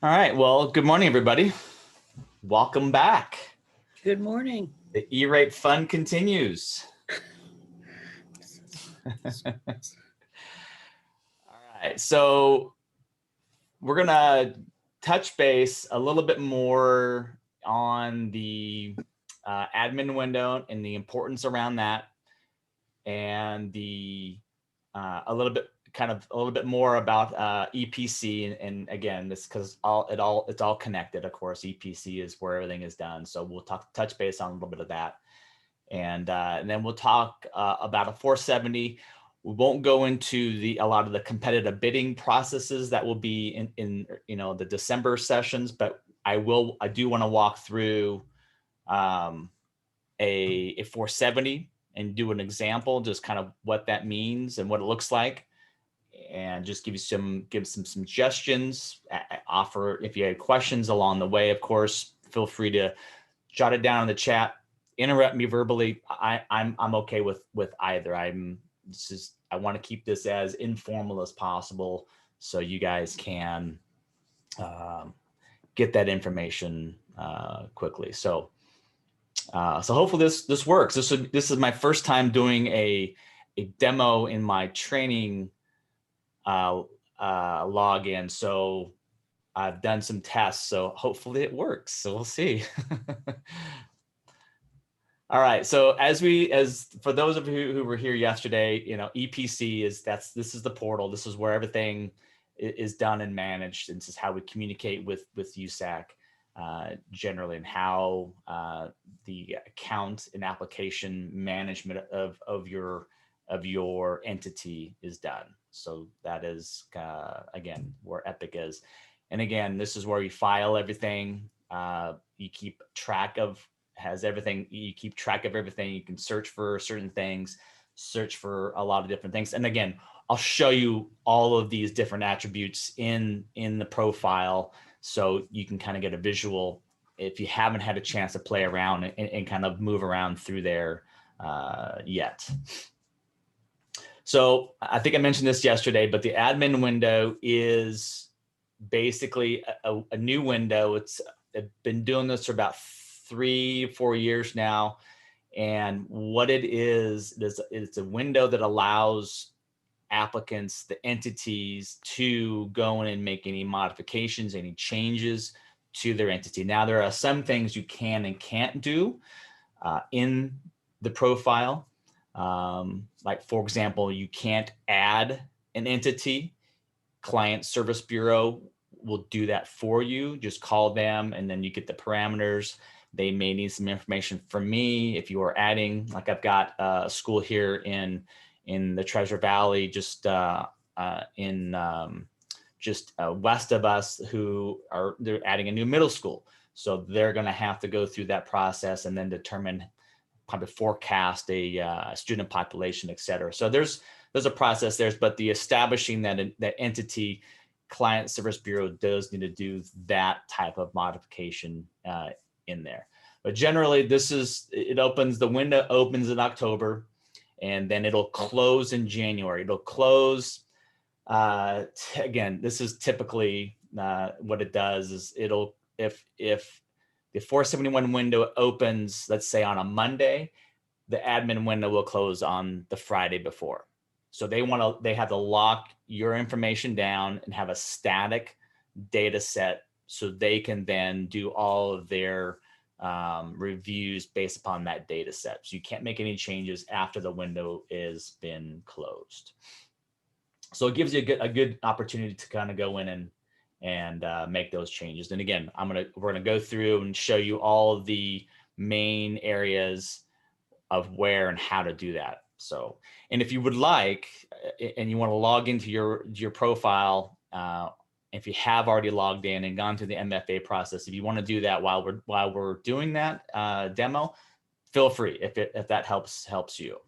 All right. Well, good morning, everybody. Welcome back. Good morning. The E-rate fun continues. All right. So we're going to touch base a little bit more on the admin window and the importance around that, and the a little bit more about EPC, and again, this because it's all connected. Of course, EPC is where everything is done, so we'll touch base on a little bit of that, and then we'll talk about a 470. We won't go into a lot of the competitive bidding processes that will be in the December sessions, but I do want to walk through a 470 and do an example, just kind of what that means and what it looks like, and just give some suggestions. Offer, if you had questions along the way, of course, feel free to jot it down in the chat, interrupt me verbally. I'm okay with either. I want to keep this as informal as possible so you guys can get that information quickly. So hopefully this works. This is my first time doing a demo in my training login. So I've done some tests, so hopefully it works. So we'll see. All right. So as for those of you who were here yesterday, EPC this is the portal. This is where everything is done and managed. And this is how we communicate with USAC generally, and how the account and application management of your entity is done. So that is again where Epic is. And again, this is where you file everything. You keep track of everything. You can search for certain things, search for a lot of different things. And again, I'll show you all of these different attributes in the profile, so you can kind of get a visual if you haven't had a chance to play around and kind of move around through there yet. So I think I mentioned this yesterday, but the admin window is basically a new window. I've been doing this for about 3-4 years now. And what it is it's a window that allows applicants, the entities, to go in and make any modifications, any changes to their entity. Now, there are some things you can and can't do in the profile. Like, for example, you can't add an entity. Client Service Bureau will do that for you. Just call them and then you get the parameters. They may need some information from me. If you are adding, like I've got a school here in the Treasure Valley, just west of us, they're adding a new middle school. So they're going to have to go through that process and then determine, probably forecast a student population, et cetera. So there's a process there, but the establishing that entity, Client Service Bureau does need to do that type of modification in there. But generally, the window opens in October, and then it'll close in January. It'll close, again, this is typically what it does is if the 471 window opens, let's say on a Monday, the admin window will close on the Friday before. So they have to lock your information down and have a static data set, so they can then do all of their reviews based upon that data set. So you can't make any changes after the window has been closed. So it gives you a good opportunity to kind of go in and make those changes. And again, we're gonna go through and show you all of the main areas of where and how to do that. So, and if you would like, and you want to log into your profile, if you have already logged in and gone through the MFA process, if you want to do that while we're doing that demo, feel free if that helps you.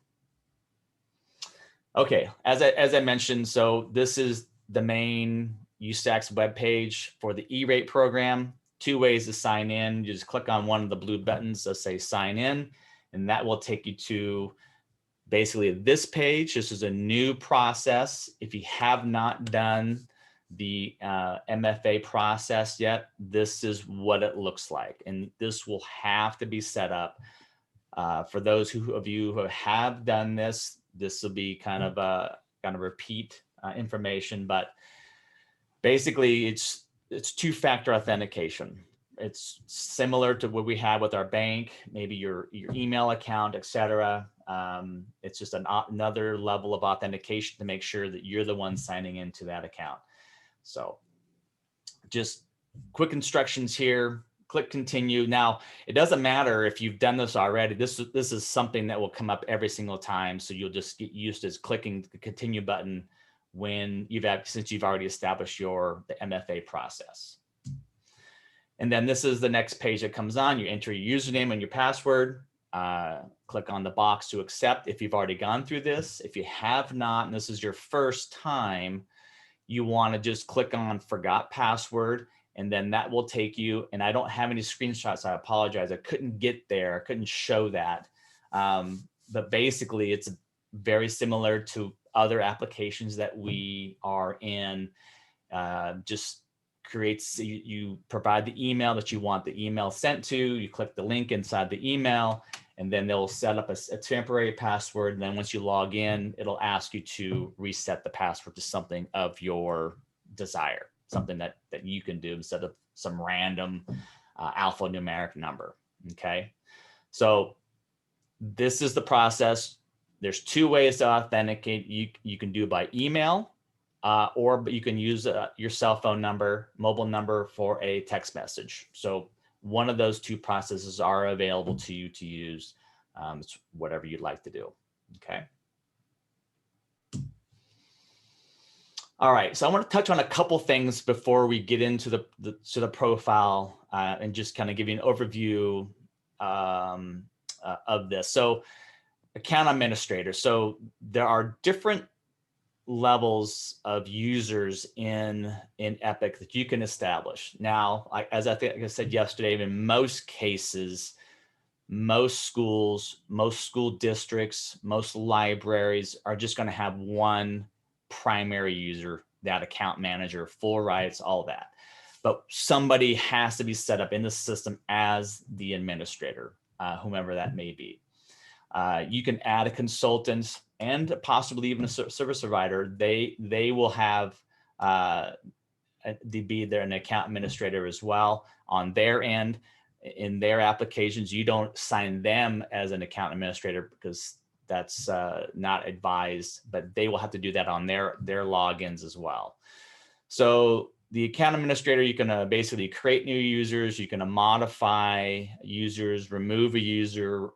Okay, as I mentioned, so this is the main USAC's webpage for the E-rate program. 2 ways to sign in. You just click on one of the blue buttons that say sign in, and that will take you to basically this page. This is a new process. If you have not done the MFA process yet, this is what it looks like. And this will have to be set up. For those of you who have done this, this will be kind of repeat information, but basically it's two-factor authentication. It's similar to what we have with our bank, maybe your email account, etc. It's just another level of authentication to make sure that you're the one signing into that account. So just quick instructions here. Click continue. Now, it doesn't matter if you've done this already. This is something that will come up every single time. So you'll just get used to clicking the continue button since you've already established the MFA process. And then this is the next page that comes on. You enter your username and your password. Click on the box to accept if you've already gone through this. If you have not, and this is your first time, you want to just click on forgot password, and then that will take you, and I don't have any screenshots, I apologize. I couldn't get there, I couldn't show that. But basically it's very similar to other applications that we are in. Just creates, you provide the email that you want the email sent to, you click the link inside the email, and then they'll set up a temporary password. And then once you log in, it'll ask you to reset the password to something of your desire, something that you can do instead of some random alphanumeric number. Okay. So this is the process. There's two ways to authenticate. You can do it by email, or you can use your cell phone number, mobile number for a text message. So one of those two processes are available to you to use. It's whatever you'd like to do. Okay. All right. So I want to touch on a couple things before we get into the profile and just kind of give you an overview of this. So account administrator. So there are different levels of users in Epic that you can establish. Now, as I think I said yesterday, in most cases, most schools, most school districts, most libraries are just going to have one primary user, that account manager, full rights, all that. But somebody has to be set up in the system as the administrator, whomever that may be. You can add a consultant and possibly even a service provider. They will have be there an account administrator as well on their end. In their applications, you don't sign them as an account administrator because that's not advised, but they will have to do that on their logins as well. So the account administrator, you can basically create new users, you can modify users, remove a user,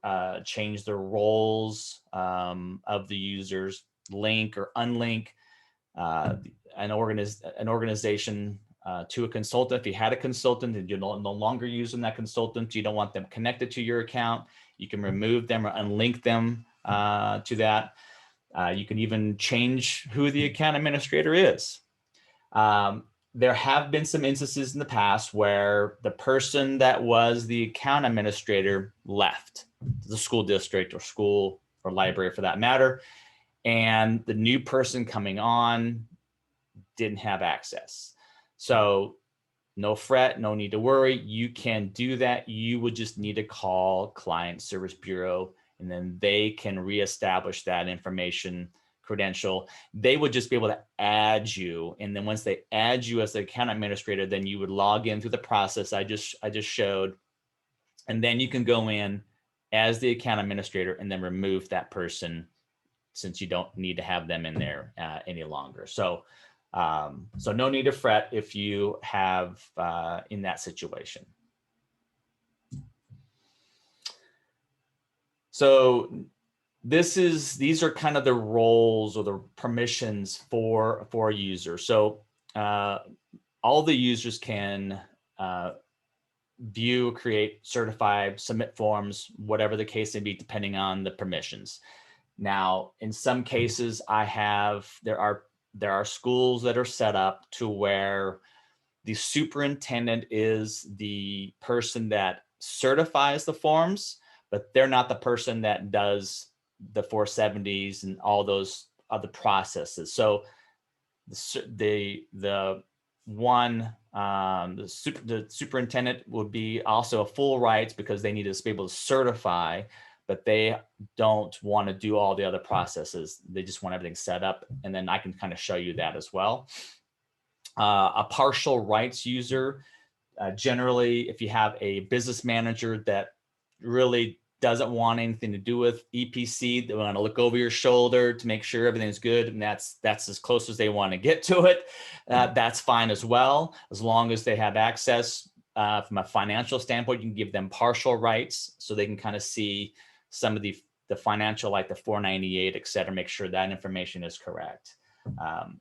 change the roles of the users, link or unlink an organization to a consultant. If you had a consultant and you're no longer using that consultant, you don't want them connected to your account, you can remove them or unlink them to that. You can even change who the account administrator is. There have been some instances in the past where the person that was the account administrator left the school district or school or library for that matter, and the new person coming on didn't have access. So no fret, no need to worry. You can do that. You would just need to call Client Service Bureau, and then they can reestablish that information credential. They would just be able to add you. And then once they add you as the account administrator, then you would log in through the process I just showed. And then you can go in as the account administrator and then remove that person since you don't need to have them in there any longer. So no need to fret if you have in that situation. So these are kind of the roles or the permissions for a user. So all the users can view, create, certify, submit forms, whatever the case may be, depending on the permissions. Now, in some cases, there are schools that are set up to where the superintendent is the person that certifies the forms, but they're not the person that does the 470s and all those other processes. So the superintendent would be also a full rights because they need to be able to certify, but they don't want to do all the other processes. They just want everything set up, and then I can kind of show you that as well. A partial rights user, generally, if you have a business manager that really doesn't want anything to do with EPC, they want to look over your shoulder to make sure everything's good, and that's as close as they want to get to it. That's fine as well, as long as they have access from a financial standpoint. You can give them partial rights so they can kind of see some of the financial, like the 498, et cetera, make sure that information is correct.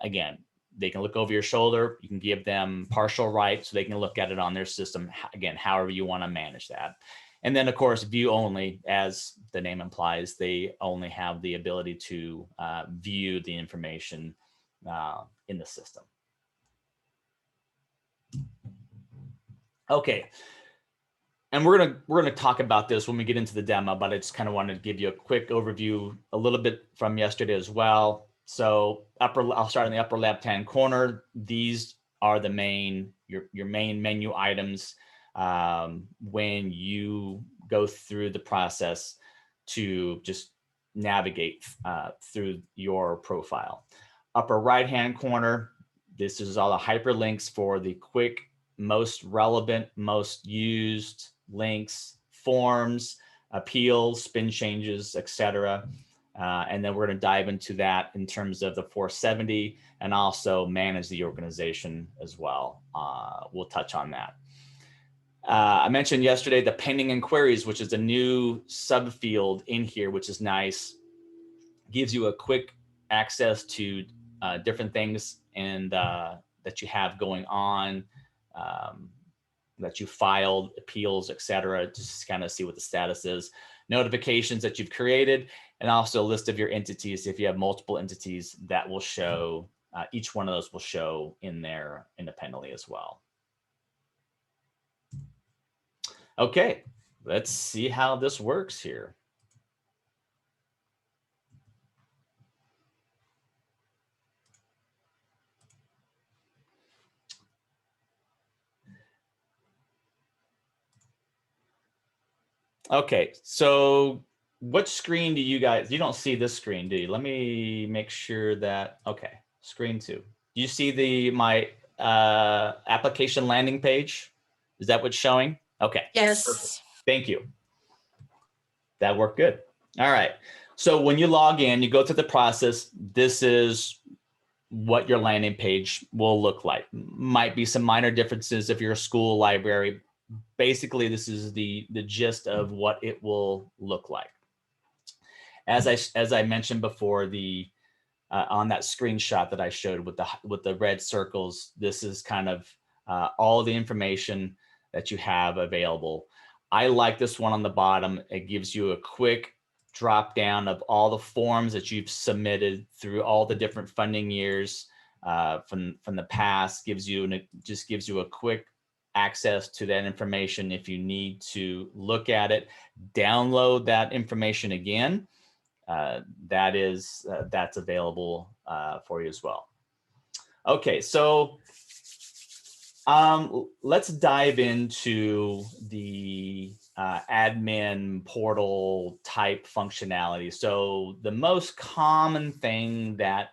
Again, they can look over your shoulder. You can give them partial rights so they can look at it on their system. Again, however you want to manage that. And then, of course, view only, as the name implies, they only have the ability to view the information in the system. Okay. And we're gonna talk about this when we get into the demo, but I just kind of wanted to give you a quick overview, a little bit from yesterday as well. So I'll start in the upper left-hand corner. These are the main, your main menu items when you go through the process to just navigate through your profile. Upper right-hand corner, this is all the hyperlinks for the quick, most relevant, most used links, forms, appeals, spin changes, etc. And then we're going to dive into that in terms of the 470 and also manage the organization as well. We'll touch on that. I mentioned yesterday the pending inquiries, which is a new subfield in here, which is nice. Gives you a quick access to different things and that you have going on, that you filed, appeals, etc. Just kind of see what the status is. Notifications that you've created, and also a list of your entities. If you have multiple entities, that will show, each one of those will show in there independently as well. Okay, let's see how this works here. Okay, so what screen do you guys, you don't see this screen, do you? Let me make sure that, okay, screen 2. Do you see my application landing page? Is that what's showing? Okay. Yes. Perfect. Thank you. That worked good. All right. So when you log in, you go through the process. This is what your landing page will look like. Might be some minor differences if you're a school library. Basically, this is the gist of what it will look like. As I mentioned before, on that screenshot that I showed with the red circles, this is kind of all the information that you have available. I like this one on the bottom. It gives you a quick drop down of all the forms that you've submitted through all the different funding years from the past. Just gives you a quick access to that information if you need to look at it, download that information again. That's available for you as well. Okay, so let's dive into the admin portal type functionality. So the most common thing that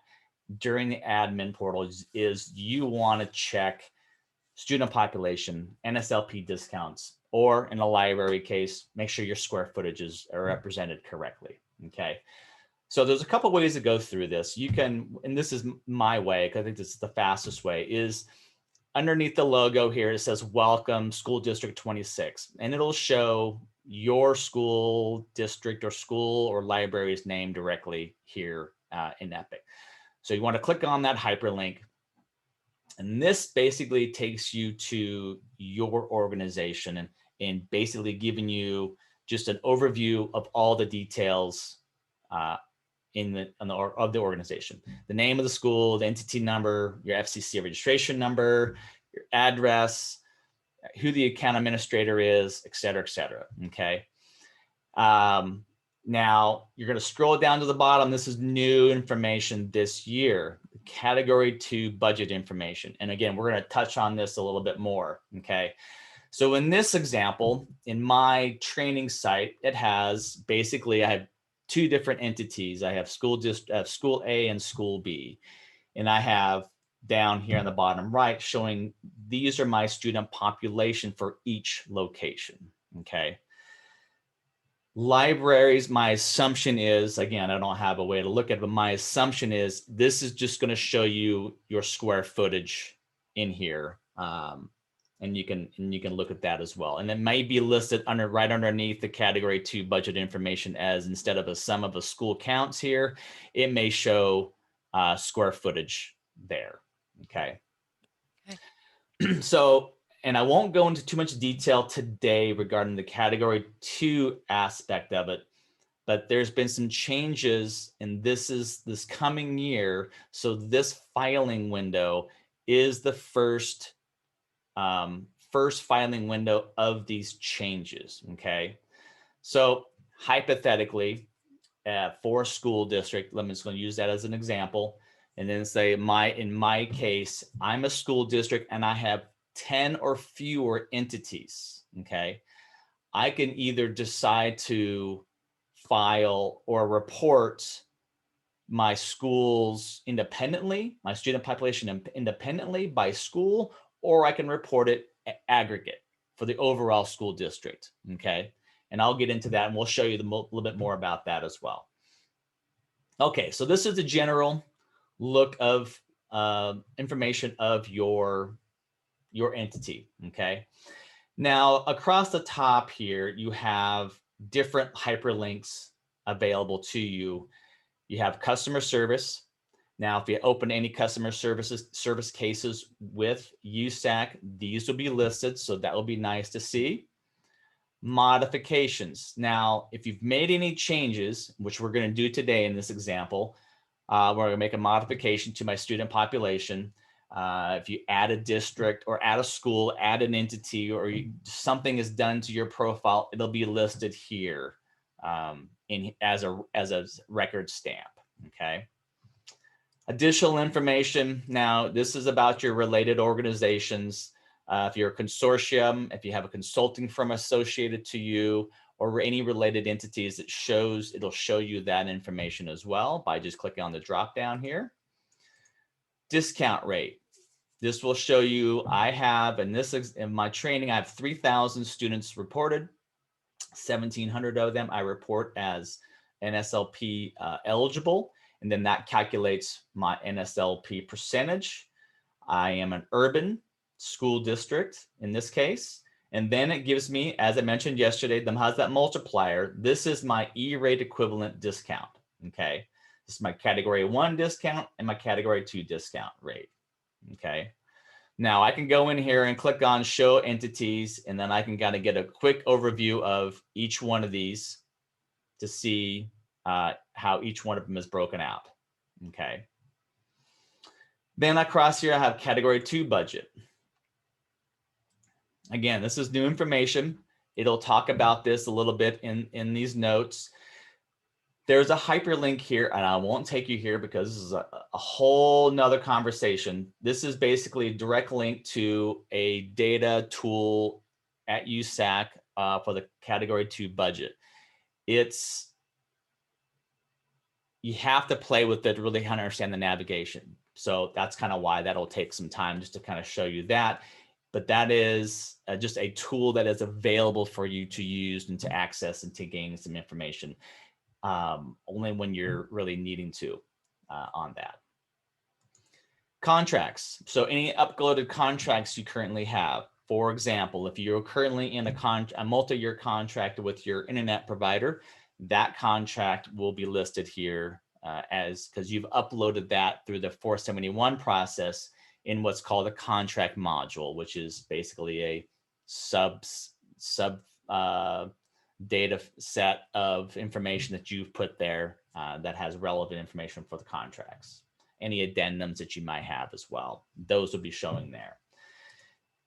during the admin portal is you want to check student population, NSLP discounts, or in a library case, make sure your square footages are represented correctly. Okay. So there's a couple ways to go through this. You can, and this is my way, because I think this is the fastest way, is underneath the logo here, it says Welcome School District 26, and it'll show your school district or school or library's name directly here in Epic. So you want to click on that hyperlink. And this basically takes you to your organization and basically giving you just an overview of all the details of the organization. The name of the school, the entity number, your FCC registration number, your address, who the account administrator is, et cetera, okay? Now you're going to scroll down to the bottom. This is new information this year, category 2 budget information. And again, we're going to touch on this a little bit more. Okay. So in this example, in my training site, it has basically, I have 2 different entities. I have school A and school B. And I have down here on the bottom right showing these are my student population for each location. Okay. Libraries, my assumption is, again, I don't have a way to look at it, but my assumption is this is just going to show you your square footage in here. And you can look at that as well. And it may be listed right underneath the category 2 budget information as, instead of a sum of the school counts here, it may show square footage there. Okay. So, and I won't go into too much detail today regarding the category 2 aspect of it, but there's been some changes, and this is this coming year. So this filing window is the first filing window of these changes. Okay. So hypothetically, for a school district, I'm just going to use that as an example. And then say in my case, I'm a school district and I have 10 or fewer entities. Okay. I can either decide to file or report my schools independently, my student population independently by school, or I can report it aggregate for the overall school district. Okay. And I'll get into that and we'll show you a little bit more about that as well. Okay. So this is the general look of information of your entity. Okay. Now across the top here, you have different hyperlinks available to you. You have customer service. Now, if you open any customer service cases with USAC, these will be listed. So that will be nice to see. Modifications. Now, if you've made any changes, which we're going to do today in this example, we're going to make a modification to my student population. If you add a district or add a school, add an entity, or something is done to your profile, it'll be listed here as a record stamp. Okay. Additional information. Now, this is about your related organizations. If you're a consortium, if you have a consulting firm associated to you, or any related entities, it'll show you that information as well by just clicking on the drop down here. Discount rate. This will show you, I have, in my training, I have 3,000 students reported. 1,700 of them I report as NSLP eligible, and then that calculates my NSLP percentage. I am an urban school district in this case, and then it gives me, as I mentioned yesterday, then has that multiplier. This is my E-rate equivalent discount. Okay, this is my category 1 discount and my category 2 discount rate. Okay. Now I can go in here and click on show entities, and then I can kind of get a quick overview of each one of these to see how each one of them is broken out. Okay. Then across here, I have category 2 budget. Again, this is new information. It'll talk about this a little bit in these notes. There's a hyperlink here, and I won't take you here because this is a whole nother conversation. This is basically a direct link to a data tool at USAC for the category 2 budget. You have to play with it to really kind of understand the navigation. So that's kind of why that'll take some time just to kind of show you that. But that is just a tool that is available for you to use and to access and to gain some information. Only when you're really needing to on that. Contracts. So any uploaded contracts you currently have. For example, if you're currently in a multi-year contract with your internet provider, that contract will be listed here because you've uploaded that through the 471 process in what's called a contract module, which is basically a sub data set of information that you've put there that has relevant information for the contracts. Any addendums that you might have as well, those will be showing there.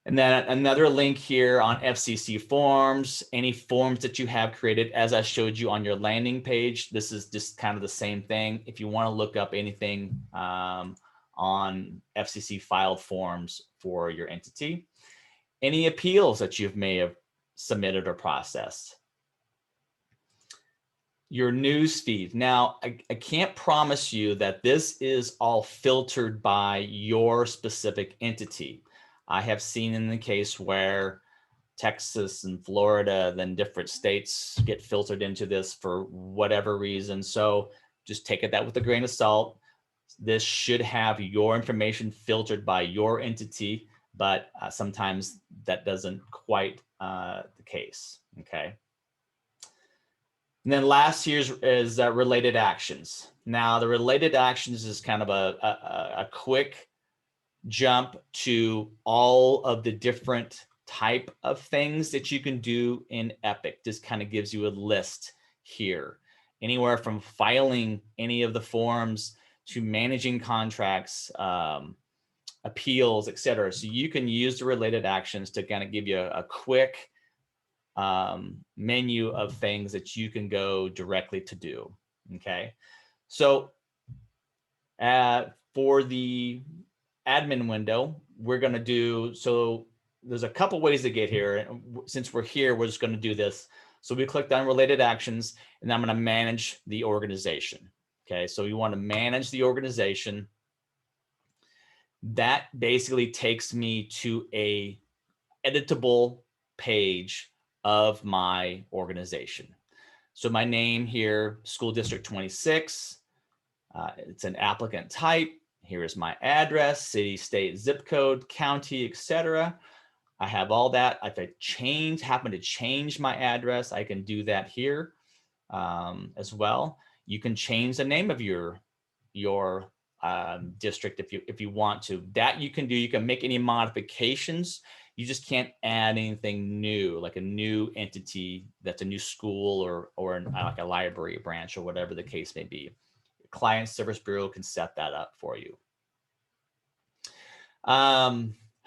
And then another link here on FCC Forms, any forms that you have created, as I showed you on your landing page. This is just kind of the same thing. If you want to look up anything on FCC filed forms for your entity, any appeals that you may have submitted or processed, your news feed. Now, I can't promise you that this is all filtered by your specific entity. I have seen in the case where Texas and Florida, then different states get filtered into this for whatever reason. So just take that with a grain of salt. This should have your information filtered by your entity, but sometimes that doesn't quite the case, okay? And then last year's is related actions. Now the related actions is kind of a quick jump to all of the different type of things that you can do in Epic. This kind of gives you a list here, anywhere from filing any of the forms to managing contracts, appeals, etc. So you can use the related actions to kind of give you a quick menu of things that you can go directly to do. Okay, so for the admin window, we're going to do, so there's a couple ways to get here. And since we're here, we're just going to do this. So we clicked on related actions, and I'm going to manage the organization. Okay, so you want to manage the organization. That basically takes me to a editable page of my organization. So my name here, School District 26, it's an applicant type. Here is my address, city, state, zip code, county, etc. I have all that. If I happen to change my address, I can do that here as well. You can change the name of your district if you want to. That you can do. You can make any modifications. You just can't add anything new, like a new entity that's a new school or like a library branch or whatever the case may be. Client Service Bureau can set that up for you.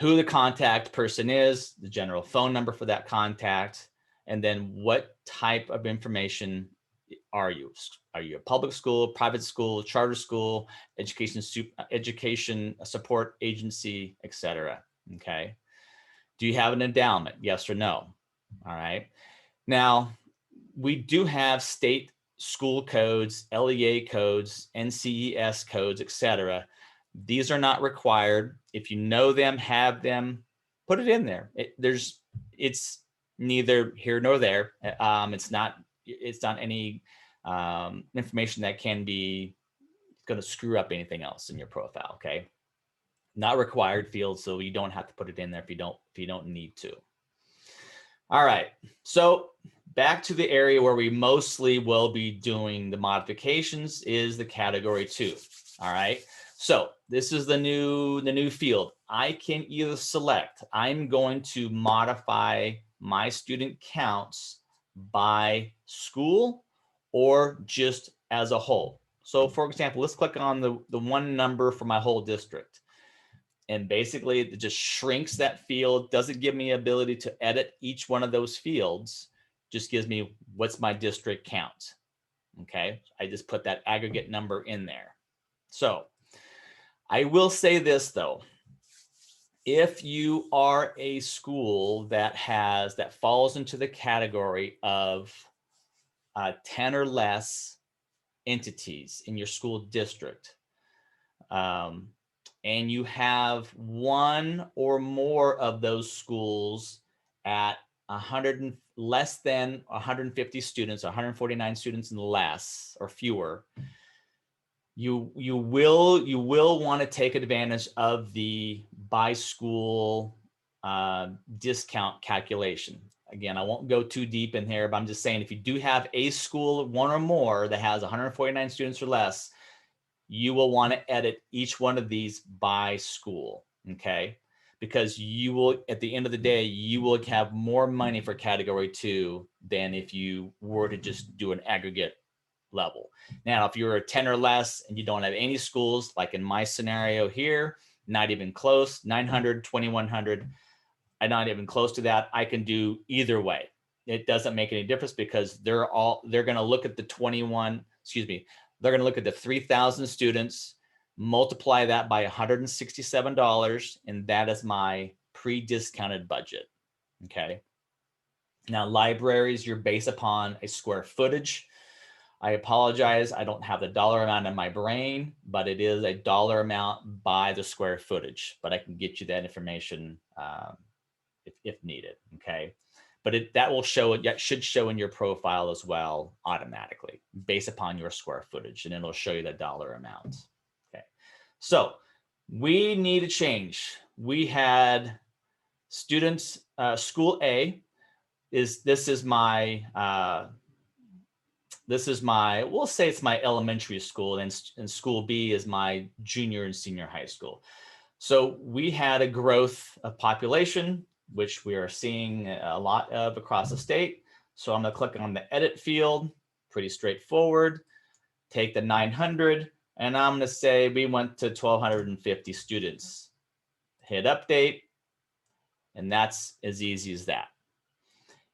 Who the contact person is, the general phone number for that contact, and then what type of information are you? Are you a public school, private school, charter school, education support agency, etc.? Okay. Do you have an endowment? Yes or no? All right. Now, we do have state school codes, LEA codes, NCES codes, etc. These are not required. If you know them, have them, put it in there. It's neither here nor there. It's not any information that can be going to screw up anything else in your profile. Okay, not required field, so you don't have to put it in there if you don't need to. All right, so back to the area where we mostly will be doing the modifications is the category 2. All right, so this is the new field. I can either select, I'm going to modify my student counts by school or just as a whole. So for example, let's click on the one number for my whole district. And basically it just shrinks that field, doesn't give me ability to edit each one of those fields, just gives me what's my district count. Okay, I just put that aggregate number in there. So I will say this though, if you are a school that falls into the category of 10 or less entities in your school district, and you have one or more of those schools at less than 150 students, 149 students and less or fewer, you will want to take advantage of the by school discount calculation. Again, I won't go too deep in here, but I'm just saying if you do have a school, one or more, that has 149 students or less, you will want to edit each one of these by school, okay? Because you will, at the end of the day, you will have more money for category 2 than if you were to just do an aggregate level. Now, if you're a 10 or less and you don't have any schools, like in my scenario here, not even close, 900, 2100, I'm not even close to that. I can do either way. It doesn't make any difference because they're going to look at the 21, excuse me, they're going to look at the 3,000 students, multiply that by $167, and that is my pre-discounted budget. Okay. Now, libraries, you're based upon a square footage. I apologize, I don't have the dollar amount in my brain, but it is a dollar amount by the square footage, but I can get you that information if needed, okay? But that will show, that should show in your profile as well automatically based upon your square footage, and it'll show you the dollar amount, okay? So we need a change. We had students, school A, this is my, we'll say it's my elementary school, and school B is my junior and senior high school. So we had a growth of population, which we are seeing a lot of across the state. So I'm gonna click on the edit field, pretty straightforward, take the 900, and I'm gonna say we went to 1,250 students. Hit update, and that's as easy as that.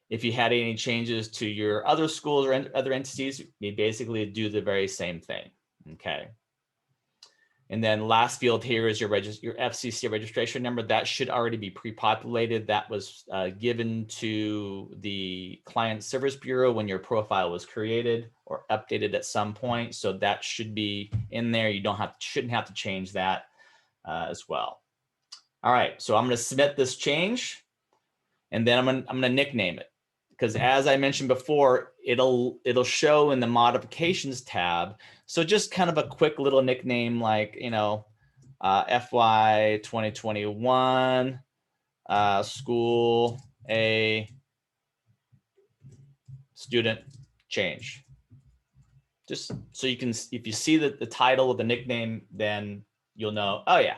If you had any changes to your other schools or other entities, you basically do the very same thing, okay? And then last field here is your FCC registration number. That should already be pre-populated. That was given to the Client Service Bureau when your profile was created or updated at some point. So that should be in there. You shouldn't have to change that as well. All right, so I'm gonna submit this change, and then I'm gonna nickname it. Because as I mentioned before, it'll show in the modifications tab. So just kind of a quick little nickname like, you know, FY2021 school A student change. Just so you can, if you see the title of the nickname, then you'll know, oh yeah,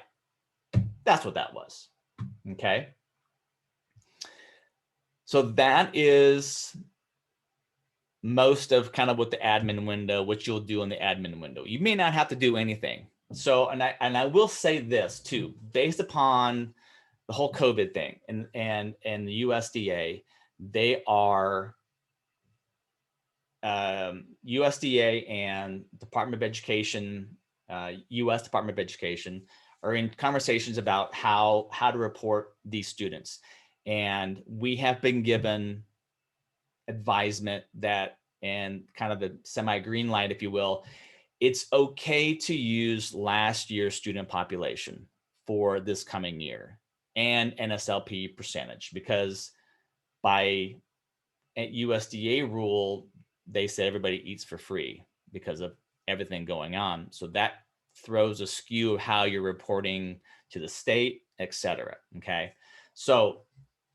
that's what that was, okay? So that is most of kind of what the admin window, which you'll do in the admin window. You may not have to do anything. So, and I will say this too, based upon the whole COVID thing and the USDA, they are, USDA and Department of Education, US Department of Education are in conversations about how to report these students. And we have been given advisement that, and kind of the semi-green light, if you will, it's okay to use last year's student population for this coming year and NSLP percentage, because by USDA rule, they said everybody eats for free because of everything going on. So that throws a skew of how you're reporting to the state, et cetera, okay? So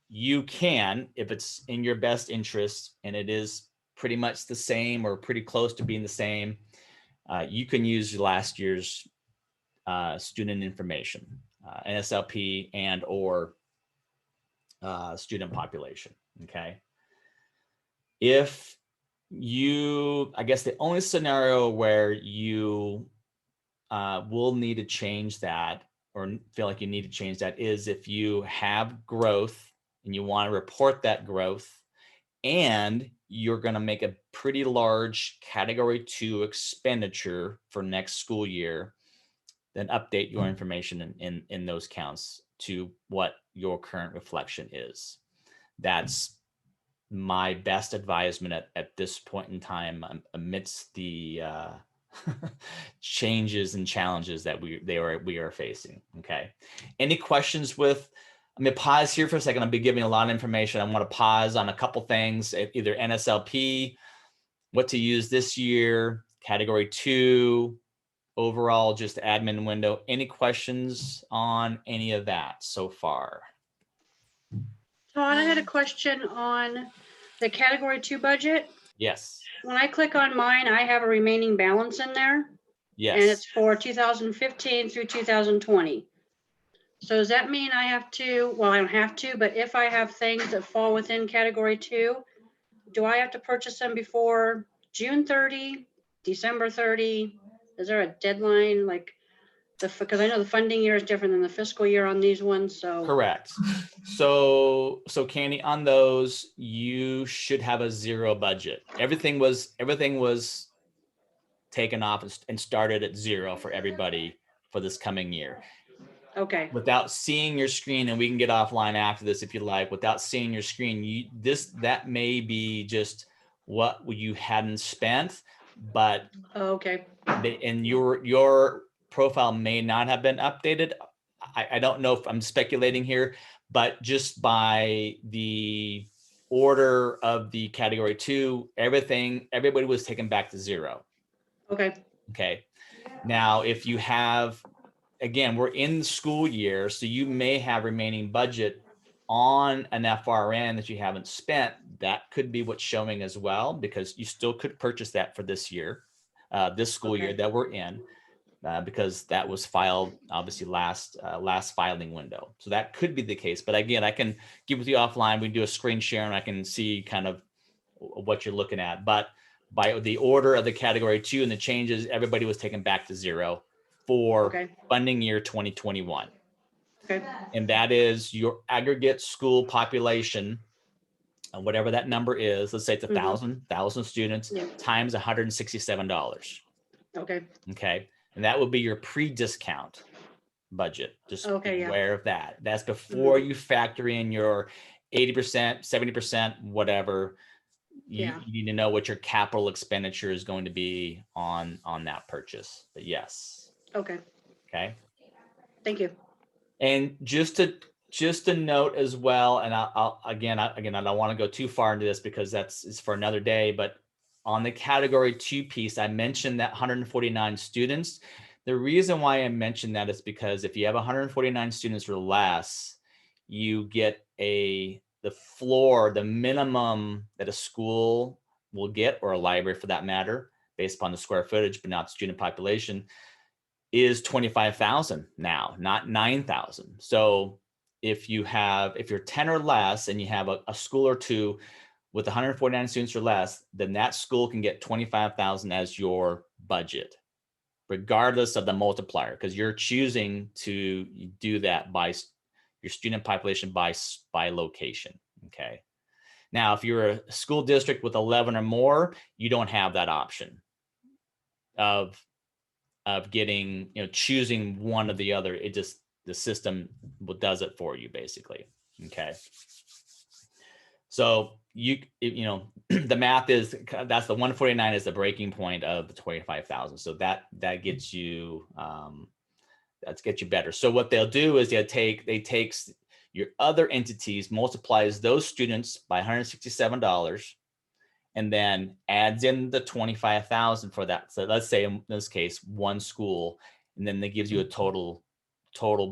you can, if it's in your best interest and it is pretty much the same or pretty close to being the same, you can use last year's student information, NSLP and or student population, okay? If you, I guess the only scenario where you will need to change that or feel like you need to change that is if you have growth and you want to report that growth and you're going to make a pretty large category 2 expenditure for next school year, then update your information in those counts to what your current reflection is. That's my best advisement at this point in time amidst the changes and challenges that we are facing. Okay. Any questions with? I'm gonna pause here for a second. I'll be giving a lot of information. I want to pause on a couple things, either NSLP, what to use this year, category 2, overall, just admin window. Any questions on any of that so far? Todd, I had a question on the category 2 budget. Yes. When I click on mine, I have a remaining balance in there. Yes. And it's for 2015 through 2020. So does that mean I have to, well, I don't have to, but if I have things that fall within category 2, do I have to purchase them before June 30, December 30? Is there a deadline? Like, Because I know the funding year is different than the fiscal year on these ones, so. Correct. So Candy, on those, you should have a zero budget. Everything was taken off and started at zero for everybody for this coming year. Okay, Without seeing your screen, and we can get offline after this if you like, without seeing your screen, that may be just what you hadn't spent, but okay, and your profile may not have been updated. I don't know if I'm speculating here, but just by the order of the category 2, everybody was taken back to zero. okay, Okay. Now, if you have, again, we're in the school year, so you may have remaining budget on an FRN that you haven't spent. That could be what's showing as well, because you still could purchase that for this year, this school year Okay. that we're in, because that was filed obviously last filing window. So that could be the case. But again, I can get with you offline. We do a screen share and I can see kind of what you're looking at. But by the order of the category 2 and the changes, everybody was taken back to zero for okay, funding year 2021. okay, And that is your aggregate school population, and whatever that number is. Let's say it's 1,000 students yeah, times $167. okay, Okay. And that will be your pre-discount budget. Just Okay, be yeah. aware of that. That's before you factor in your 80%, 70%, whatever. You need to know what your capital expenditure is going to be on that purchase. But yes. okay, Okay. thank you. And just a note as well, and I'll again, I don't want to go too far into this because it's for another day, but on the category 2 piece, I mentioned that 149 students. The reason why I mentioned that is because if you have 149 students or less, you get the floor, the minimum that a school will get, or a library for that matter, based upon the square footage, but not student population, is 25,000 now, not 9,000. So if you're 10 or less and you have a school or two with 149 students or less, then that school can get 25,000 as your budget, regardless of the multiplier, because you're choosing to do that by your student population by location. Okay. Now, if you're a school district with 11 or more, you don't have that option of getting, choosing one or the other. It just, the system does it for you basically. Okay. So the math is, that's the 149 is the breaking point of the 25,000. So that gets you, better. So what they'll do is they takes your other entities, multiplies those students by $167, and then adds in the 25,000 for that. So let's say in this case, one school, and then that gives you a total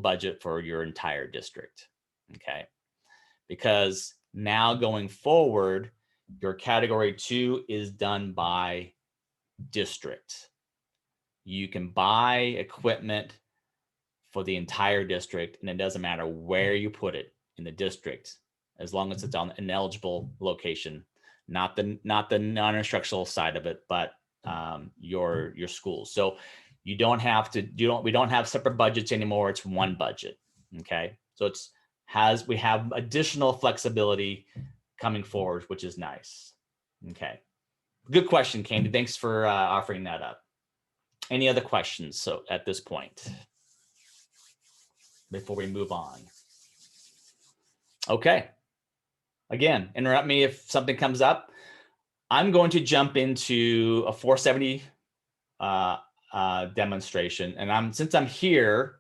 budget for your entire district. Okay. Because now going forward, your category 2 is done by district. You can buy equipment for the entire district, and it doesn't matter where you put it in the district, as long as it's on an eligible location, not the non-instructional side of it, but your school. So we don't have separate budgets anymore. It's one budget. Okay. So we have additional flexibility coming forward, which is nice. Okay. Good question, Candy. Thanks for offering that up. Any other questions? So at this point, before we move on. Okay. Again, interrupt me if something comes up. I'm going to jump into a 470 demonstration. And since I'm here,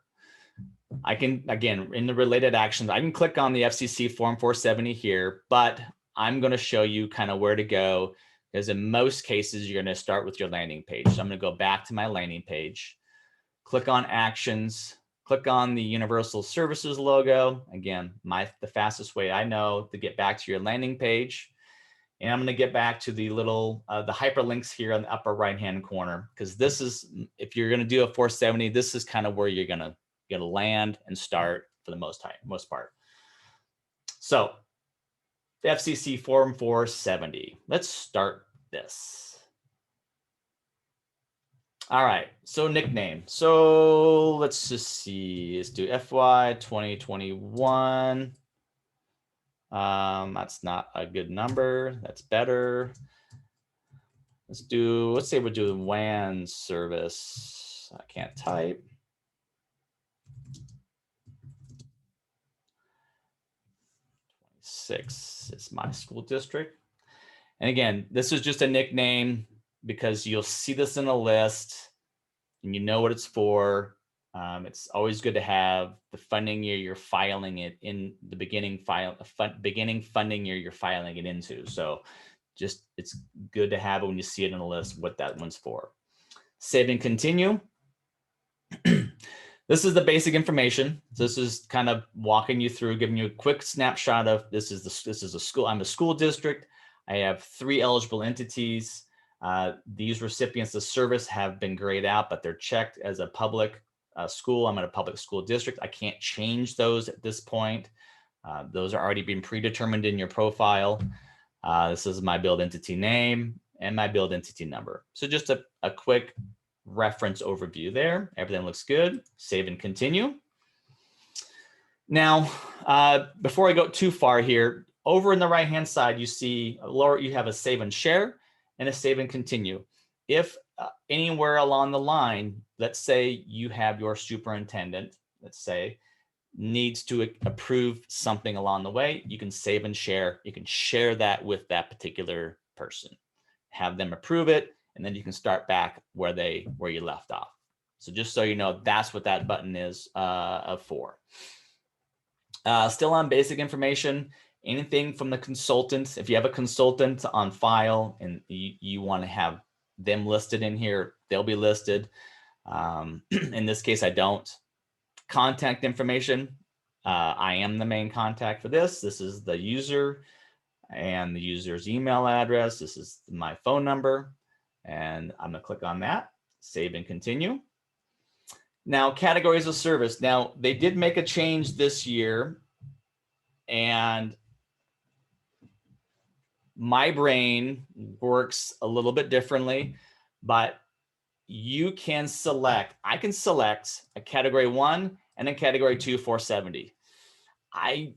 I can, again, in the related actions, I can click on the FCC Form 470 here, but I'm going to show you kind of where to go, because in most cases, you're going to start with your landing page. So I'm going to go back to my landing page, click on actions, click on the Universal Services logo. Again, the fastest way I know to get back to your landing page. And I'm going to get back to the little, the hyperlinks here on the upper right-hand corner, because this is, if you're going to do a 470, this is kind of where you're going to land and start for the most part. So the FCC Form 470, let's start this. All right, so nickname. So let's just see. Let's do FY 2021. That's not a good number. That's better. Let's say we're doing WAN service. I can't type. 26 is my school district. And again, this is just a nickname because you'll see this in a list and you know what it's for. It's always good to have the funding year you're filing it in the beginning funding year you're filing it into. So just it's good to have it when you see it in a list what that one's for. Save and continue. This is the basic information. This is kind of walking you through, giving you a quick snapshot of this is a school. I'm a school district. I have 3 eligible entities. These recipients of service have been grayed out, but they're checked as a public school. I'm in a public school district. I can't change those at this point. Those are already been predetermined in your profile. This is my billed entity name and my billed entity number. So just a quick reference overview there. Everything looks good. Save and continue. Now, before I go too far here, over in the right-hand side, you see lower, you have a save and share and a save and continue. If anywhere along the line, let's say you have your superintendent, let's say, needs to approve something along the way, you can save and share. You can share that with that particular person, have them approve it, and then you can start back where you left off. So just so you know, that's what that button is for. Still on basic information, anything from the consultant. If you have a consultant on file and you want to have them listed in here, they'll be listed. In this case, I don't. Contact information. I am the main contact for this. This is the user and the user's email address. This is my phone number. And I'm going to click on that, save and continue. Now, categories of service. Now, they did make a change this year, and my brain works a little bit differently, but you can select, I can select a category 1 and a category 2 470. I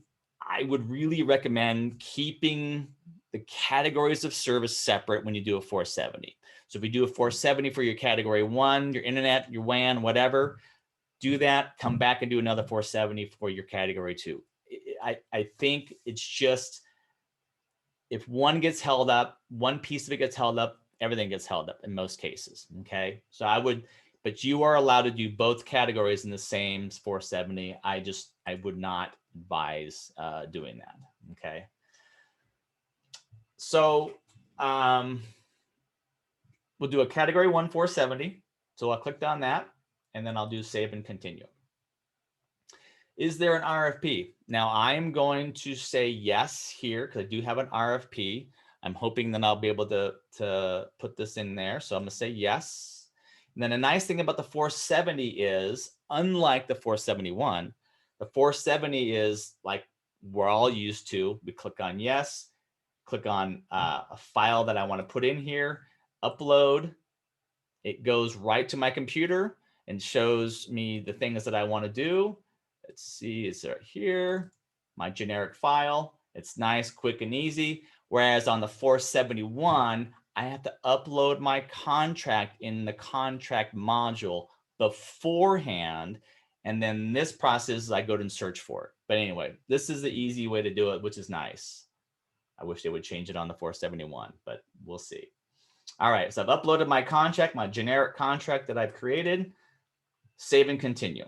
would really recommend keeping the categories of service separate when you do a 470. So if you do a 470 for your category 1, your internet, your WAN, whatever, do that, come back and do another 470 for your category 2. I think it's just, if one gets held up, one piece of it gets held up, everything gets held up in most cases, okay? So but you are allowed to do both categories in the same 470. I would not advise doing that, okay? So we'll do a category 1 470. So I'll click on that and then I'll do save and continue. Is there an RFP? Now I'm going to say yes here because I do have an RFP. I'm hoping that I'll be able to put this in there. So I'm gonna say yes. And then a nice thing about the 470 is, unlike the 471, the 470 is like we're all used to. We click on yes, click on a file that I want to put in here, upload. It goes right to my computer and shows me the things that I want to do. Let's see, it's right here, my generic file. It's nice, quick, and easy. Whereas on the 471, I have to upload my contract in the contract module beforehand. And then this process, I go and search for it. But anyway, this is the easy way to do it, which is nice. I wish they would change it on the 471, but we'll see. All right, so I've uploaded my contract, my generic contract that I've created. Save and continue.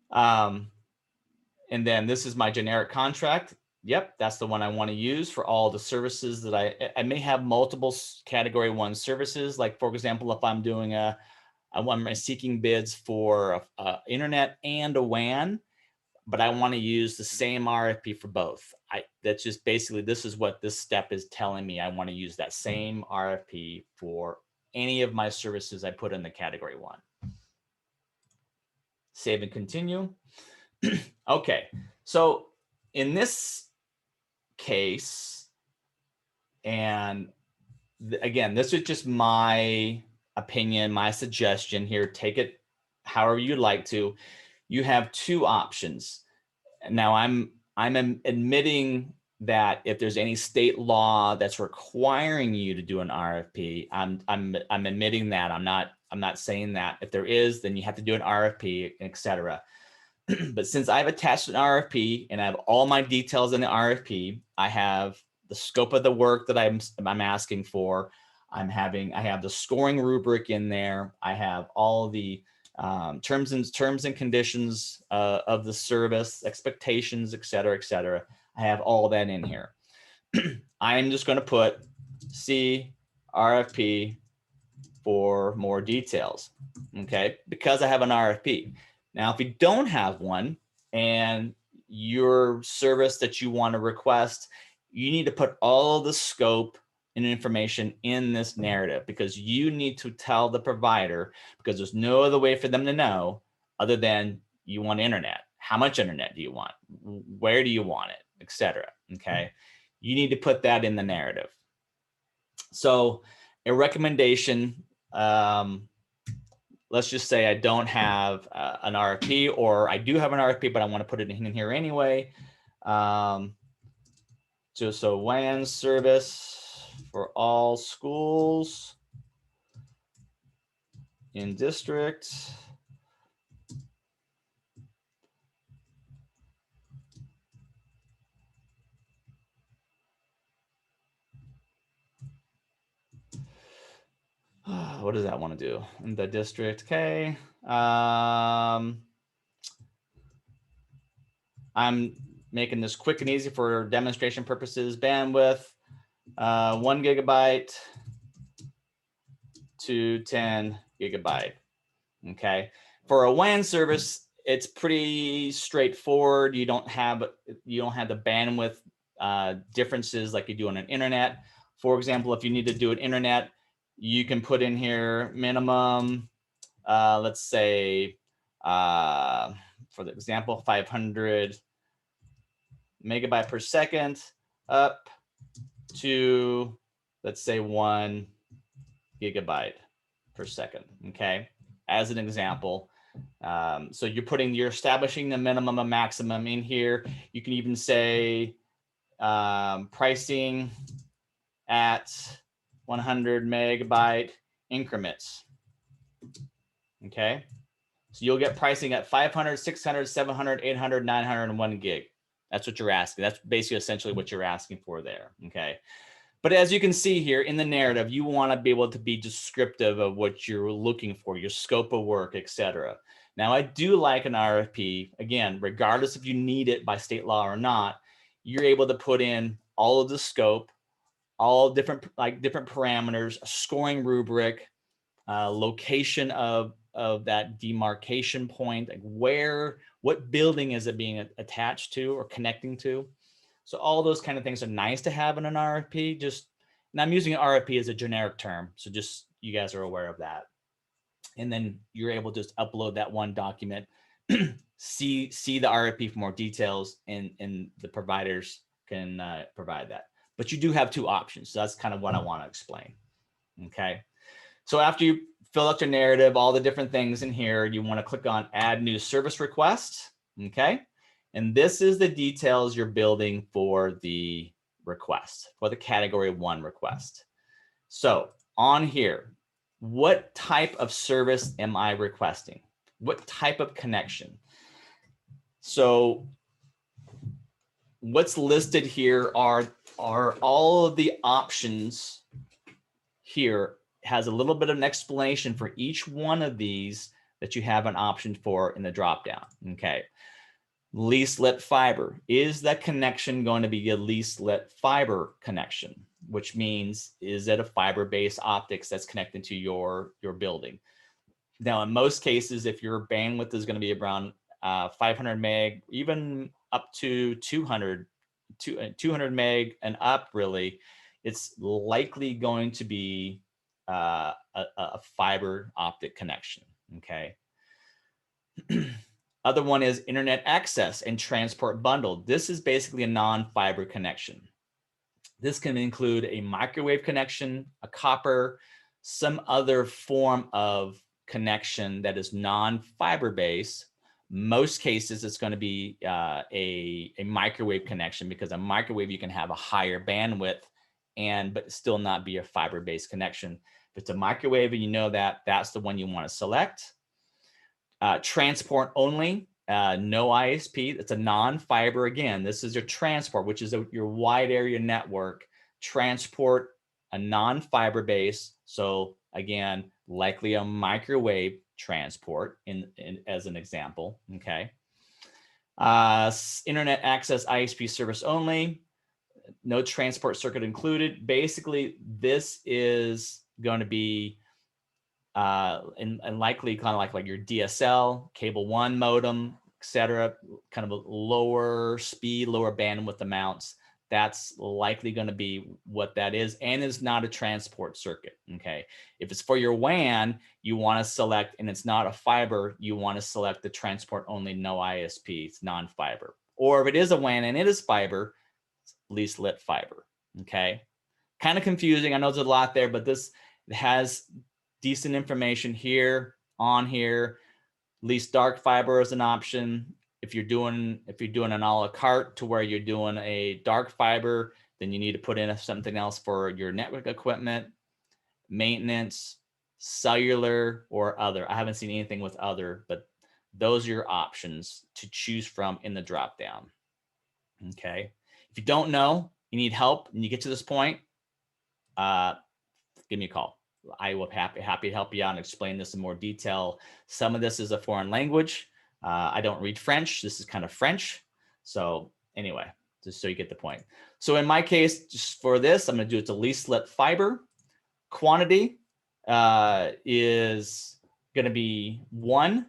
And then this is my generic contract. Yep, that's the one I want to use for all the services that I may have multiple category 1 services. Like for example, if I'm doing I'm seeking bids for internet and a WAN, but I want to use the same RFP for both. That's just basically, this is what this step is telling me. I want to use that same RFP for any of my services I put in the category 1. Save and continue. Okay, so in this case, and again, this is just my opinion, my suggestion here, take it however you'd like to. You have two options. Now I'm admitting that if there's any state law that's requiring you to do an RFP, I'm admitting that. I'm not saying that. If there is, then you have to do an RFP, etc. But since I've attached an RFP and I have all my details in the RFP, I have the scope of the work that I'm asking for. I have the scoring rubric in there. I have all the terms and conditions of the service, expectations, et cetera. I have all that in here. I'm just going to put C RFP for more details, okay? Because I have an RFP. Now, if you don't have one and your service that you want to request, you need to put all the scope and information in this narrative, because you need to tell the provider, because there's no other way for them to know other than you want internet. How much internet do you want? Where do you want it, etc. Okay, you need to put that in the narrative. So a recommendation, let's just say I don't have an RFP, or I do have an RFP, but I want to put it in here anyway. So WAN service for all schools in district. What does that want to do in the district? Okay. I'm making this quick and easy for demonstration purposes. Bandwidth, 1 gigabyte to 10 gigabyte. Okay. For a WAN service, it's pretty straightforward. You don't have the bandwidth differences like you do on an internet. For example, if you need to do an internet, you can put in here minimum, let's say, for the example, 500 megabyte per second up to, let's say, 1 gigabyte per second, okay, as an example. So you're establishing the minimum and maximum in here. You can even say pricing at 100 megabyte increments, okay? So you'll get pricing at 500, 600, 700, 800, 900, and 1 gig. That's what you're asking. That's basically essentially what you're asking for there, okay? But as you can see here in the narrative, you want to be able to be descriptive of what you're looking for, your scope of work, etc. Now, I do like an RFP. Again, regardless if you need it by state law or not, you're able to put in all of the scope, all different parameters, a scoring rubric, location of that demarcation point, like what building is it being attached to or connecting to. So all those kind of things are nice to have in an RFP. And I'm using an RFP as a generic term, so just you guys are aware of that. And then you're able to just upload that one document, see the RFP for more details, and the providers can provide that. But you do have two options. So that's kind of what I want to explain. Okay. So after you fill out your narrative, all the different things in here, you want to click on Add New Service Request. Okay. And this is the details you're building for the request, for the category 1 request. So on here, what type of service am I requesting? What type of connection? So what's listed here are all of the options here. Has a little bit of an explanation for each one of these that you have an option for in the dropdown. Okay. Least lit fiber. Is that connection going to be a least lit fiber connection? Which means, is it a fiber-based optics that's connected to your building? Now, in most cases, if your bandwidth is going to be around 500 meg, even up to 200 meg and up, really, it's likely going to be a fiber optic connection. Okay. Other one is internet access and transport bundled. This is basically a non-fiber connection. This can include a microwave connection, a copper, some other form of connection that is non-fiber based, most cases it's going to be a microwave connection, because a microwave you can have a higher bandwidth but still not be a fiber-based connection. If it's a microwave and you know that, that's the one you want to select. Transport only, no ISP. It's a non-fiber. Again, this is your transport, which is your wide area network. Transport, a non-fiber base. So again, likely a microwave transport as an example. Okay. Internet access ISP service only, no transport circuit included. Basically, this is going to be and likely kind of like your DSL, cable one modem, etc. Kind of a lower speed, lower bandwidth amounts. That's likely going to be what that is, and is not a transport circuit. Okay. If it's for your WAN, you want to select, and it's not a fiber, you want to select the transport only, no ISP. It's non-fiber. Or if it is a WAN and it is fiber, least lit fiber. Okay. Kind of confusing. I know there's a lot there, but this has decent information here on here. Least dark fiber is an option. If you're doing an a la carte to where you're doing a dark fiber, then you need to put in something else for your network equipment, maintenance, cellular, or other. I haven't seen anything with other, but those are your options to choose from in the drop down. Okay. If you don't know, you need help, and you get to this point, give me a call. I will happy to help you out and explain this in more detail. Some of this is a foreign language. I don't read French. This is kind of French. So anyway, just so you get the point. So in my case, just for this, I'm going to do it to least lit fiber. Quantity is going to be 1,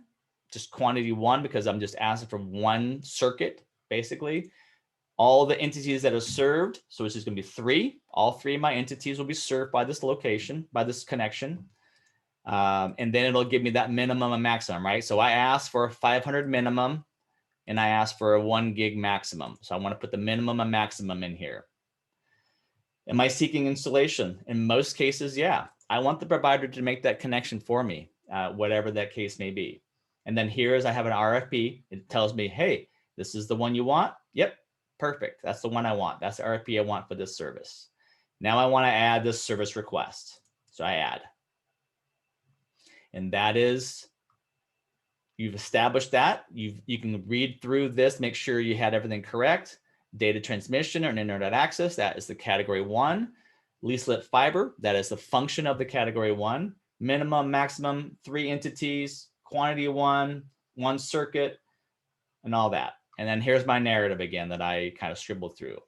just quantity 1, because I'm just asking for 1 circuit, basically. All the entities that are served, so it's just going to be 3. All 3 of my entities will be served by this location, by this connection. And then it'll give me that minimum and maximum, right? So I asked for a 500 minimum, and I asked for a 1 gig maximum. So I want to put the minimum and maximum in here. Am I seeking installation? In most cases, yeah. I want the provider to make that connection for me, whatever that case may be. And then here is, I have an RFP. It tells me, hey, this is the one you want. Yep. Perfect. That's the one I want. That's the RFP I want for this service. Now I want to add this service request. So I add. And that is, you've established that. You can read through this, make sure you had everything correct. Data transmission or internet access, that is the category 1. Least lit fiber, that is the function of the category 1. Minimum, maximum, 3 entities, quantity 1, 1 circuit, and all that. And then here's my narrative again that I kind of scribbled through.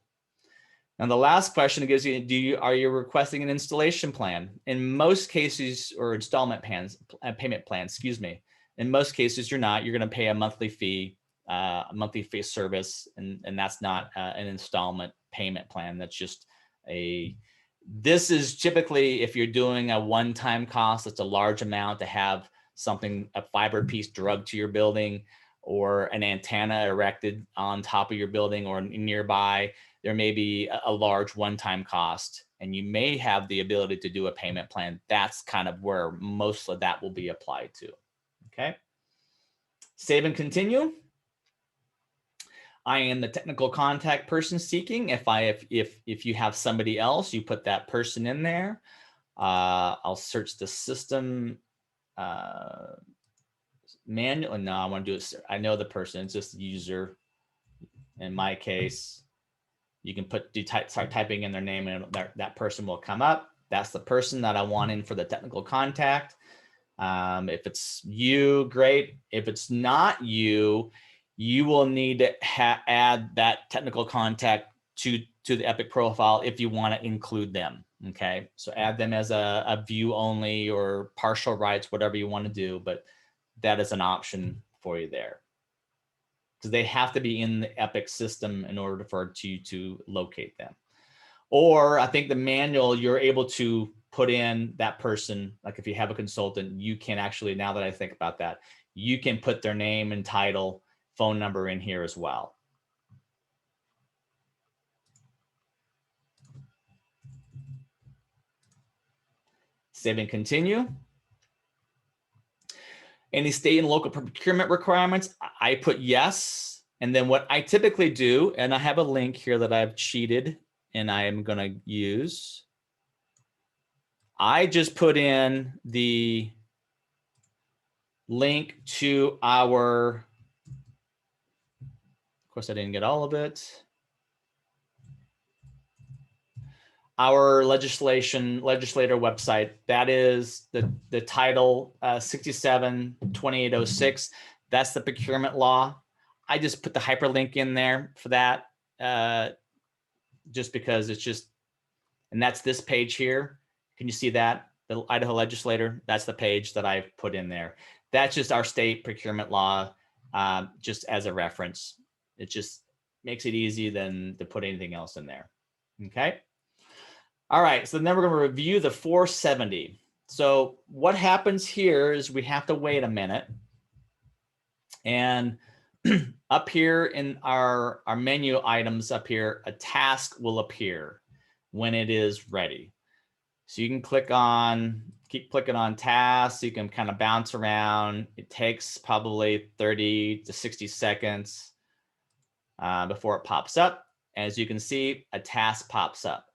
Now the last question gives you, are you requesting an installation plan? In most cases, or installment plans, payment plan, excuse me. In most cases, you're not. You're going to pay a monthly fee service, and that's not an installment payment plan. That's just this is typically, if you're doing a one-time cost, it's a large amount to have a fiber piece drugged to your building, or an antenna erected on top of your building or nearby. There may be a large one-time cost, and you may have the ability to do a payment plan. That's kind of where most of that will be applied to. Okay. Save and continue. I am the technical contact person seeking. If you have somebody else, you put that person in there. I'll search the system manual. No, I want to do it. I know the person. It's just the user. In my case, you can start typing in their name, and that person will come up. That's the person that I want in for the technical contact. If it's you, great. If it's not you, you will need to add that technical contact to the Epic profile if you want to include them. Okay, so add them as a view only or partial rights, whatever you want to do, but that is an option for you there, because they have to be in the Epic system in order for you to locate them. Or I think the manual, you're able to put in that person. Like if you have a consultant, you can actually, now that I think about that, you can put their name and title, phone number in here as well. Save and continue. Any state and local procurement requirements, I put yes. And then what I typically do, and I have a link here that I've cheated and I am going to use. I just put in the link to our, of course I didn't get all of it, our legislator website. That is the title 67-2806. That's the procurement law. I just put the hyperlink in there for that, just because it's just, and that's this page here. Can you see that? The Idaho legislator, that's the page that I've put in there. That's just our state procurement law, just as a reference. It just makes it easy than to put anything else in there. Okay. All right. So then we're going to review the 470. So what happens here is we have to wait a minute. And up here in our menu items up here, a task will appear when it is ready. So you can keep clicking on tasks. You can kind of bounce around. It takes probably 30 to 60 seconds before it pops up. As you can see, a task pops up.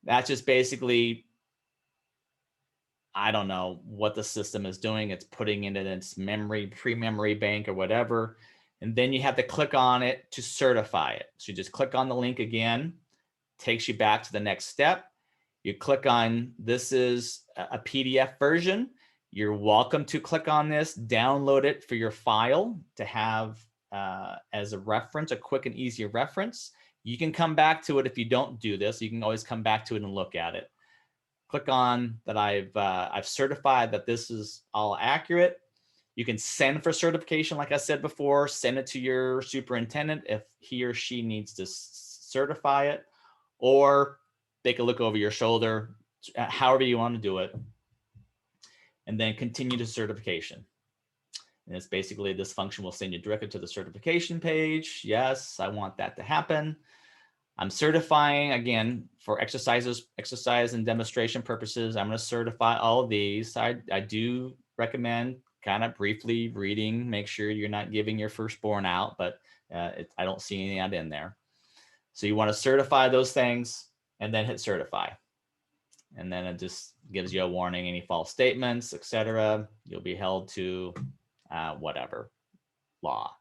That's just basically, I don't know what the system is doing. It's putting it in its memory, pre-memory bank or whatever. And then you have to click on it to certify it. So you just click on the link again, takes you back to the next step. You click on, this is a PDF version. You're welcome to click on this, download it for your file to have as a reference, a quick and easy reference. You can come back to it if you don't do this. You can always come back to it and look at it. Click on that I've certified that this is all accurate. You can send for certification, like I said before, send it to your superintendent if he or she needs to certify it, or they can look over your shoulder, however you want to do it, and then continue to certification. And it's basically, this function will send you directly to the certification page. Yes, I want that to happen. I'm certifying, again, for exercise and demonstration purposes. I'm going to certify all of these. I do recommend kind of briefly reading, make sure you're not giving your firstborn out, but I don't see any of that in there. So you want to certify those things and then hit certify. And then it just gives you a warning, any false statements, etc. You'll be held to whatever law.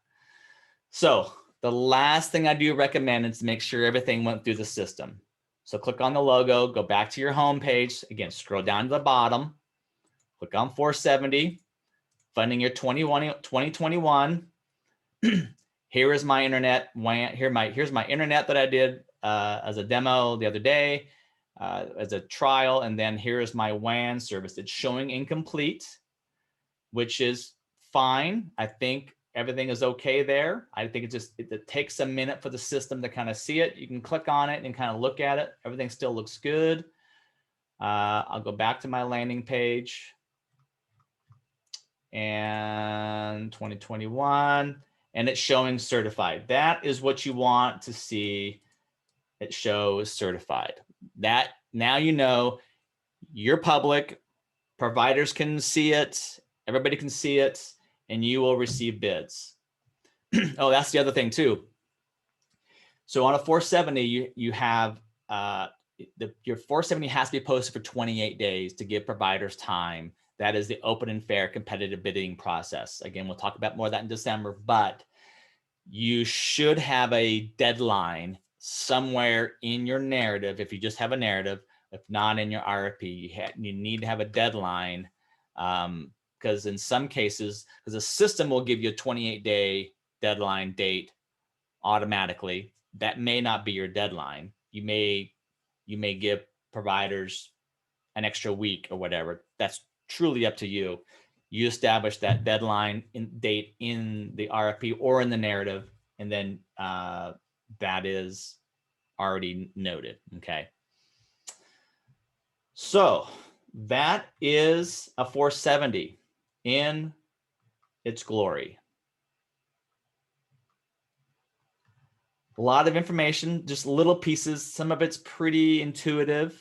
So the last thing I do recommend is to make sure everything went through the system. So click on the logo, go back to your home page. Again, scroll down to the bottom, click on 470, funding year 2021. Here is my internet. Here's my internet that I did as a demo the other day, as a trial. And then here is my WAN service. It's showing incomplete, which is fine. I think everything is okay there. I think it takes a minute for the system to kind of see it. You can click on it and kind of look at it. Everything still looks good. I'll go back to my landing page. And 2021, and it's showing certified. That is what you want to see. It shows certified. That now you know you're public, providers can see it, everybody can see it, and you will receive bids. Oh, that's the other thing too. So on a 470, you have your 470 has to be posted for 28 days to give providers time. That is the open and fair competitive bidding process. Again, we'll talk about more of that in December, but you should have a deadline somewhere in your narrative. If you just have a narrative, if not in your RFP, you need to have a deadline, because in some cases, because the system will give you a 28-day deadline date automatically. That may not be your deadline. You may give providers an extra week or whatever. That's truly up to you. You establish that deadline date in the RFP or in the narrative, and then that is already noted. Okay. So that is a 470 in its glory. A lot of information, just little pieces. Some of it's pretty intuitive.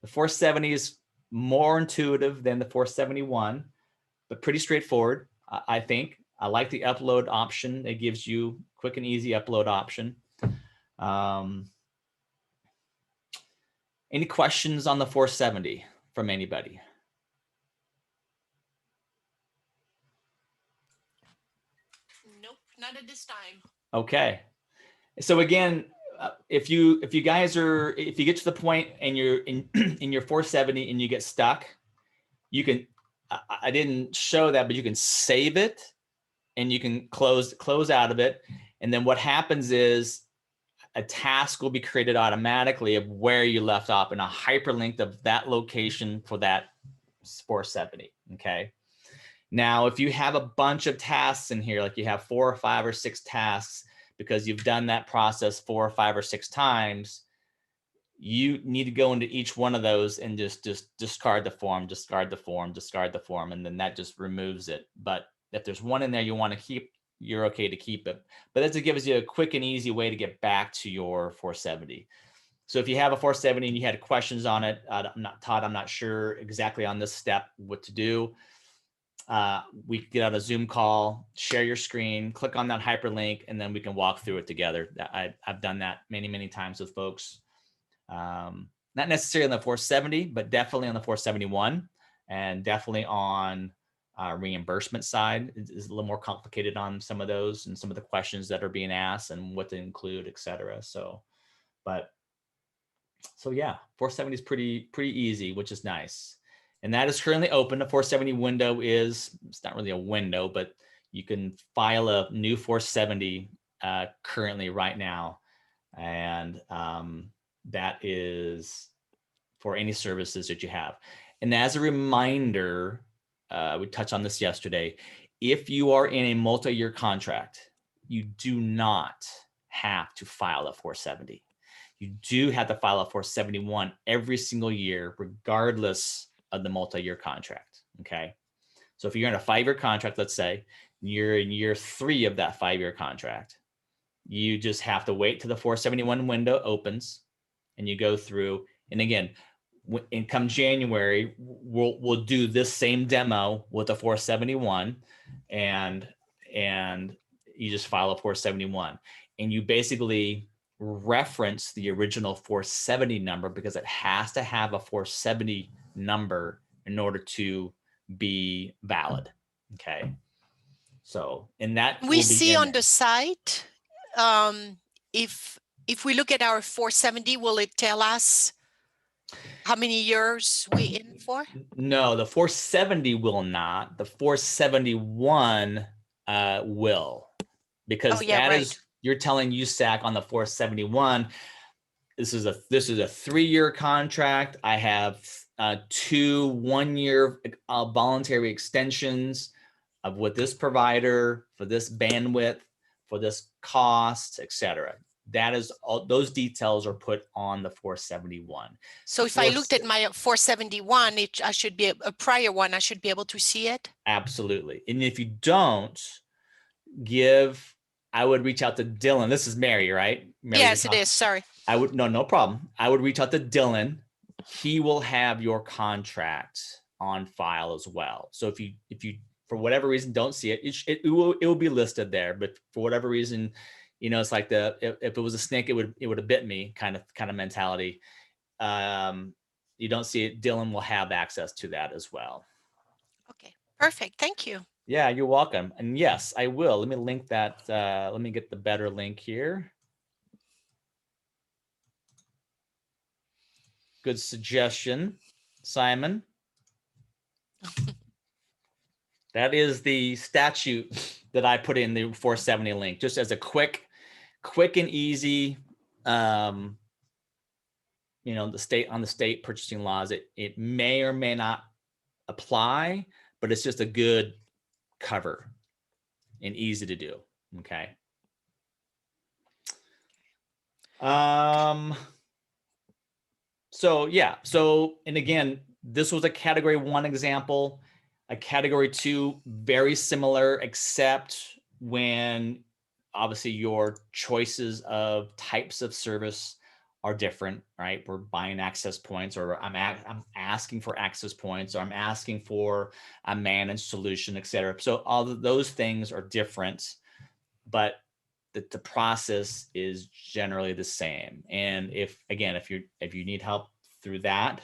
The 470 is more intuitive than the 471, but pretty straightforward, I think. I like the upload option. It gives you quick and easy upload option. Any questions on the 470 from anybody? Nope, not at this time. Okay. So again, if you get to the point and you're in your 470 and you get stuck, you can, I didn't show that, but you can save it and you can close out of it. And then what happens is a task will be created automatically of where you left off and a hyperlink of that location for that 470. Okay. Now, if you have a bunch of tasks in here, like you have 4 or 5 or 6 tasks, because you've done that process 4 or 5 or 6 times, you need to go into each one of those and just discard the form, and then that just removes it. But if there's one in there you want to keep, you're okay to keep it. But that gives you a quick and easy way to get back to your 470. So if you have a 470 and you had questions on it, I'm not sure exactly on this step what to do. We get out a Zoom call, share your screen, click on that hyperlink, and then we can walk through it together. I've done that many times with folks. Not necessarily on the 470, but definitely on the 471, and definitely on reimbursement side is a little more complicated on some of those and some of the questions that are being asked and what to include, et cetera. So yeah, 470 is pretty easy, which is nice. And that is currently open. The 470 window it's not really a window, but you can file a new 470 currently right now. And that is for any services that you have. And as a reminder, we touched on this yesterday, if you are in a multi-year contract, you do not have to file a 470. You do have to file a 471 every single year, regardless of the multi-year contract. Okay. So if you're in a 5-year contract, let's say you're in year 3 of that 5-year contract, you just have to wait till the 471 window opens and you go through. And again, in come January, we'll do this same demo with a 471 and you just file a 471 and you basically reference the original 470 number because it has to have a 470 number in order to be valid. Okay. So, and that we see on the site, if we look at our 470, will it tell us how many years we in for? No, the 470 will not. The 471 will, because you're telling USAC on the 471, this is a 3-year contract. I have 2 1-year voluntary extensions of with this provider for this bandwidth, for this cost, etc. That is all, those details are put on the 471. So if I looked at my 471, I should be a prior one, I should be able to see it? Absolutely. And if you don't, I would reach out to Dylan. This is Mary, right? Mary, yes, it is. Sorry. No problem. I would reach out to Dylan. He will have your contract on file as well. So if you for whatever reason don't see it, it will be listed there. But for whatever reason, it's like if it was a snake, it would have bit me kind of mentality. You don't see it, Dylan will have access to that as well. Okay, perfect. Thank you. Yeah, you're welcome. And yes, I will. Let me link that. Let me get the better link here. Good suggestion, Simon. That is the statute that I put in the 470 link, just as a quick and easy, the state purchasing laws. It may or may not apply, but it's just a good cover and easy to do. Okay. So yeah. So, and again, this was a category 1 example. A category 2, very similar, except when obviously your choices of types of service are different, right? We're buying access points, or I'm asking for access points, or I'm asking for a managed solution, et cetera. So all of those things are different, but the process is generally the same. And if you need help through that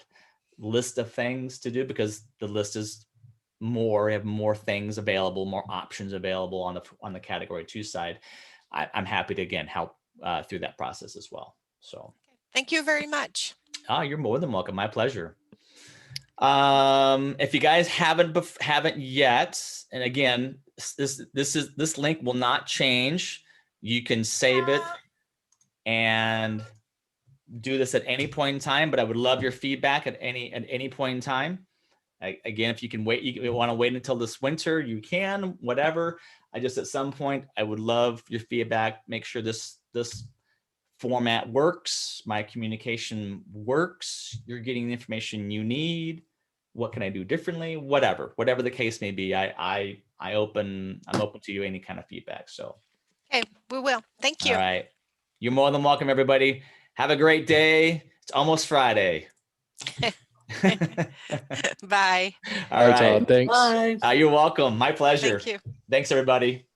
list of things to do, because the list is more, we have more things available, more options available on the category 2 side, I'm happy to again help through that process as well. So Thank you very much. you're more than welcome. My pleasure. If you guys haven't yet, and again, this link will not change. You can save it and do this at any point in time, but I would love your feedback at any point in time. Again, if you can wait, you want to wait until this winter, you can, whatever. At some point, I would love your feedback. Make sure this format works, my communication works, you're getting the information you need. What can I do differently? Whatever the case may be, I'm open to you, any kind of feedback. So Okay, we will. Thank you. all right, you're more than welcome, everybody. Have a great day. It's almost Friday. Bye. All right, Todd, thanks. you're welcome. My pleasure. Thank you. Thanks, everybody.